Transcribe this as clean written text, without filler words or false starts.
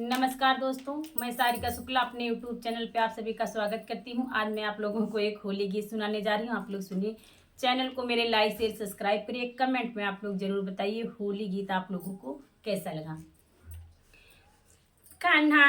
नमस्कार दोस्तों, मैं सारिका शुक्ला अपने यूट्यूब चैनल पे आप सभी का स्वागत करती हूँ। आज मैं आप लोगों को एक होली गीत सुनाने जा रही हूँ। आप लोग सुनिए। चैनल को मेरे लाइक शेयर सब्सक्राइब करिए। कमेंट में आप लोग जरूर बताइए होली गीत आप लोगों को कैसा लगा। कान्हा